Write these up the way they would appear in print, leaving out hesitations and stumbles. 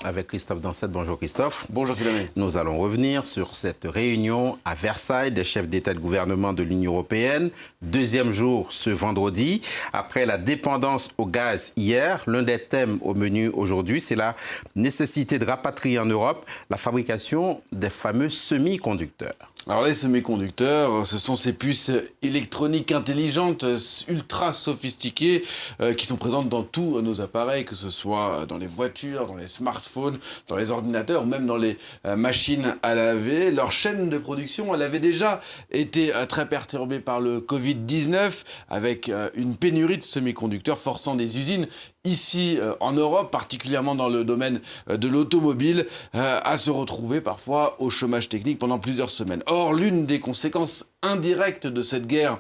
avec Christophe Dansette. Bonjour Christophe. Bonjour Philomène. Nous allons revenir sur cette réunion à Versailles des chefs d'État et de gouvernement de l'Union européenne. Deuxième jour ce vendredi. Après la dépendance au gaz hier, l'un des thèmes au menu aujourd'hui, c'est la nécessité de rapatrier en Europe la fabrication des fameux semi-conducteurs. Alors les semi-conducteurs, ce sont ces puces électroniques intelligentes, ultra sophistiquées, qui sont présentes dans tous nos appareils, que ce soit dans les voitures, dans les smartphones, dans les ordinateurs, même dans les machines à laver. Leur chaîne de production, elle avait déjà été très perturbée par le Covid-19, avec une pénurie de semi-conducteurs forçant des usines ici en Europe, particulièrement dans le domaine de l'automobile, à se retrouver parfois au chômage technique pendant plusieurs semaines. Or, l'une des conséquences indirectes de cette guerre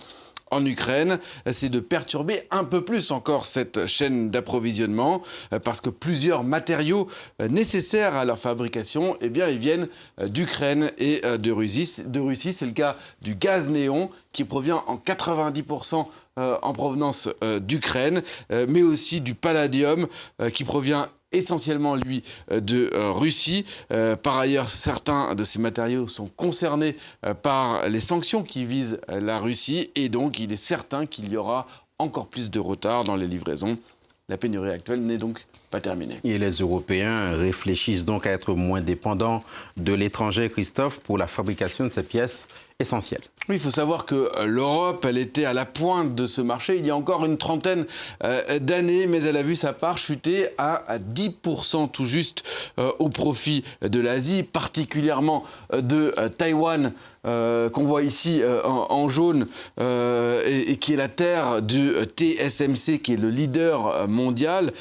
en Ukraine, c'est de perturber un peu plus encore cette chaîne d'approvisionnement, parce que plusieurs matériaux nécessaires à leur fabrication, eh bien, ils viennent d'Ukraine et de Russie. C'est le cas du gaz néon, qui provient en 90% en provenance d'Ukraine, mais aussi du palladium, qui provient essentiellement, lui, de Russie. Par ailleurs, certains de ces matériaux sont concernés par les sanctions qui visent la Russie, et donc il est certain qu'il y aura encore plus de retard dans les livraisons. La pénurie actuelle n'est donc pas terminée. Et les Européens réfléchissent donc à être moins dépendants de l'étranger, Christophe, pour la fabrication de ces pièces essentielles. Oui, il faut savoir que l'Europe, elle était à la pointe de ce marché il y a encore une trentaine d'années, mais elle a vu sa part chuter à 10% tout juste au profit de l'Asie, particulièrement de Taïwan, qu'on voit ici en jaune, et qui est la terre du TSMC, qui est le leader mondial,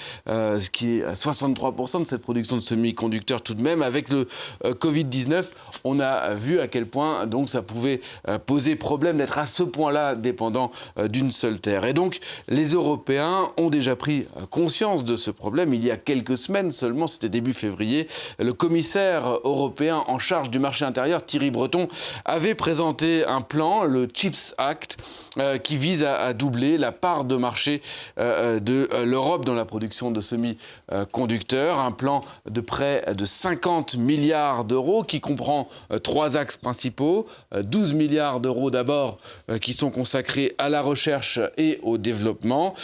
qui est à 63% de cette production de semi-conducteurs tout de même. Avec le Covid-19, on a vu à quel point donc ça pouvait poser problème d'être à ce point-là dépendant d'une seule terre. Et donc, les Européens ont déjà pris conscience de ce problème. Il y a quelques semaines seulement, c'était début février, le commissaire européen en charge du marché intérieur, Thierry Breton, avait présenté un plan, le Chips Act, qui vise à doubler la part de marché de l'Europe dans la production de semi-conducteurs. Un plan de près de 50 milliards d'euros qui comprend trois axes principaux. 12 milliards d'euros d'abord qui sont consacrés à la recherche et au développement.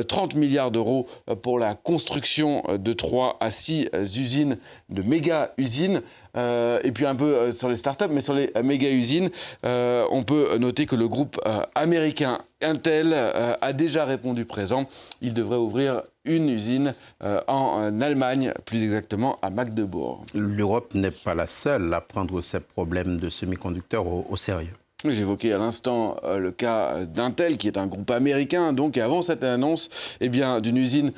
30 milliards d'euros pour la construction de 3 à 6 usines, de méga-usines. Et puis un peu sur les startups, mais sur les méga-usines, on peut noter que le groupe américain Intel a déjà répondu présent. Il devrait ouvrir une usine en Allemagne, plus exactement à Magdebourg. L'Europe n'est pas la seule à prendre ces problèmes de semi-conducteurs au sérieux. J'évoquais à l'instant le cas d'Intel, qui est un groupe américain, donc avant cette annonce d'une usine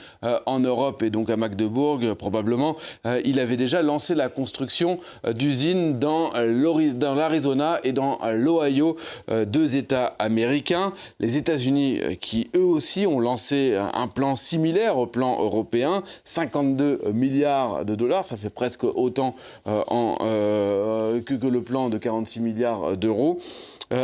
en Europe et donc à Magdebourg, probablement, il avait déjà lancé la construction d'usines dans l'Arizona et dans l'Ohio, deux États américains. Les États-Unis qui, eux aussi, ont lancé un plan similaire au plan européen, 52 milliards de dollars, ça fait presque autant que le plan de 46 milliards d'euros.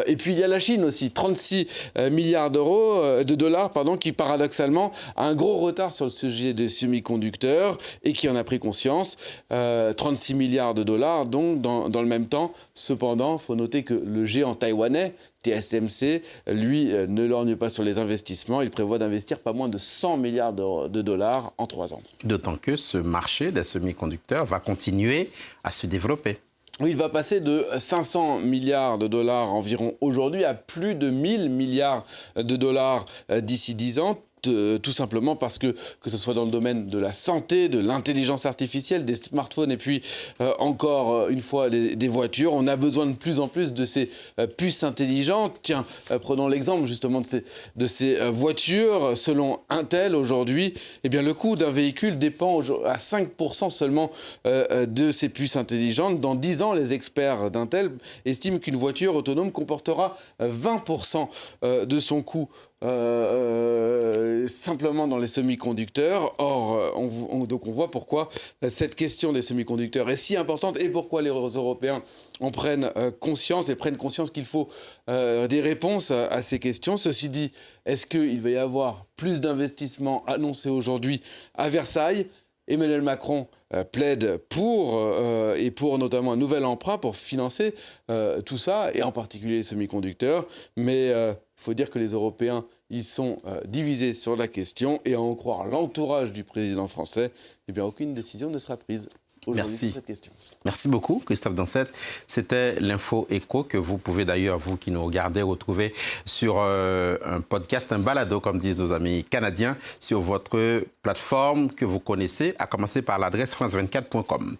Et puis il y a la Chine aussi, 36 milliards de dollars, qui paradoxalement a un gros retard sur le sujet des semi-conducteurs et qui en a pris conscience. 36 milliards de dollars, donc dans le même temps. Cependant, il faut noter que le géant taïwanais, TSMC, lui, ne lorgne pas sur les investissements. Il prévoit d'investir pas moins de 100 milliards de dollars en 3 ans. D'autant que ce marché des semi-conducteurs va continuer à se développer. Oui, il va passer de 500 milliards de dollars environ aujourd'hui à plus de 1000 milliards de dollars d'ici 10 ans. Tout simplement parce que ce soit dans le domaine de la santé, de l'intelligence artificielle, des smartphones et puis encore une fois des voitures, on a besoin de plus en plus de ces puces intelligentes. Tiens, prenons l'exemple justement de ces voitures. Selon Intel aujourd'hui, eh bien, le coût d'un véhicule dépend à 5% seulement de ces puces intelligentes. Dans 10 ans, les experts d'Intel estiment qu'une voiture autonome comportera 20% de son coût simplement dans les semi-conducteurs. Or, donc on voit pourquoi cette question des semi-conducteurs est si importante et pourquoi les Européens en prennent conscience et prennent conscience qu'il faut des réponses à ces questions. Ceci dit, est-ce qu'il va y avoir plus d'investissements annoncés aujourd'hui à Versailles ? Emmanuel Macron plaide pour notamment un nouvel emprunt pour financer tout ça, et en particulier les semi-conducteurs. Mais il faut dire que les Européens, ils sont divisés sur la question, et à en croire l'entourage du président français, eh bien, aucune décision ne sera prise aujourd'hui sur cette question. Merci beaucoup, Christophe Dansette. C'était l'Info Éco que vous pouvez d'ailleurs, vous qui nous regardez, retrouver sur un podcast, un balado, comme disent nos amis canadiens, sur votre plateforme que vous connaissez, à commencer par l'adresse france24.com.